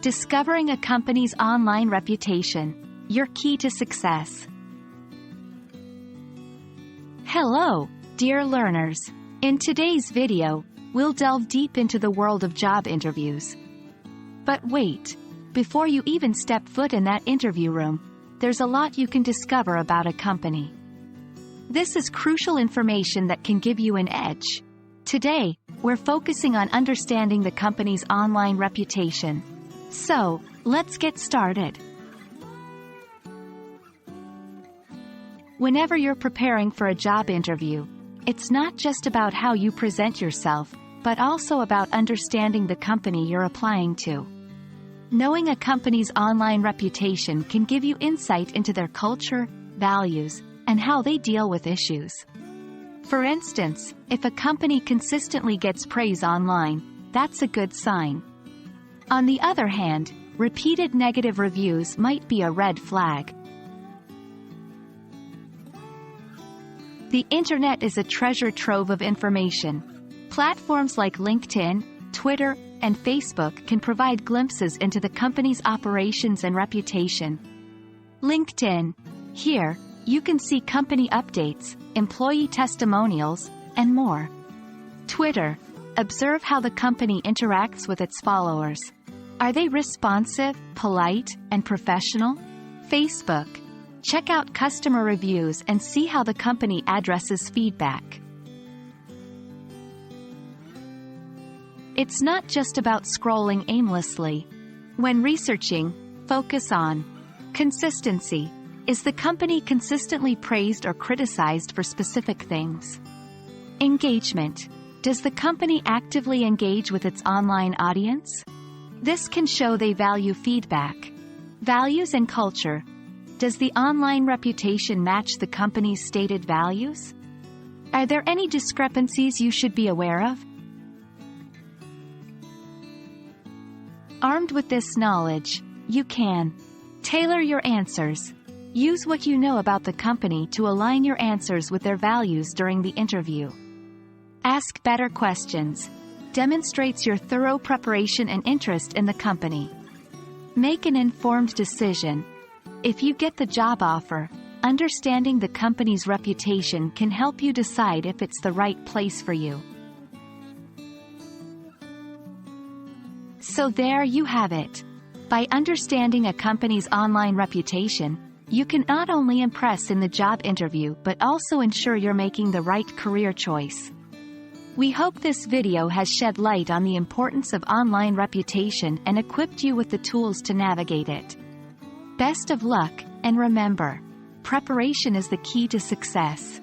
Discovering a company's online reputation, your key to success. Hello, dear learners. In today's video, we'll delve deep into the world of job interviews. But wait, before you even step foot in that interview room, there's a lot you can discover about a company. This is crucial information that can give you an edge. Today, we're focusing on understanding the company's online reputation. So, let's get started. Whenever you're preparing for a job interview, it's not just about how you present yourself, but also about understanding the company you're applying to. Knowing a company's online reputation can give you insight into their culture, values, and how they deal with issues. For instance, if a company consistently gets praise online, that's a good sign. On the other hand, repeated negative reviews might be a red flag. The internet is a treasure trove of information. Platforms like LinkedIn, Twitter, and Facebook can provide glimpses into the company's operations and reputation. LinkedIn. Here, you can see company updates, employee testimonials, and more. Twitter. Observe how the company interacts with its followers. Are they responsive, polite, and professional? Facebook. Check out customer reviews and see how the company addresses feedback. It's not just about scrolling aimlessly. When researching, focus on consistency. Is the company consistently praised or criticized for specific things? Engagement. Does the company actively engage with its online audience? This can show they value feedback. Values and culture. Does the online reputation match the company's stated values? Are there any discrepancies you should be aware of? Armed with this knowledge, you can tailor your answers. Use what you know about the company to align your answers with their values during the interview. Ask better questions. Demonstrates your thorough preparation and interest in the company. Make an informed decision. If you get the job offer, understanding the company's reputation can help you decide if it's the right place for you. So there you have it. By understanding a company's online reputation, you can not only impress in the job interview but also ensure you're making the right career choice. We hope this video has shed light on the importance of online reputation and equipped you with the tools to navigate it. Best of luck, and remember, preparation is the key to success.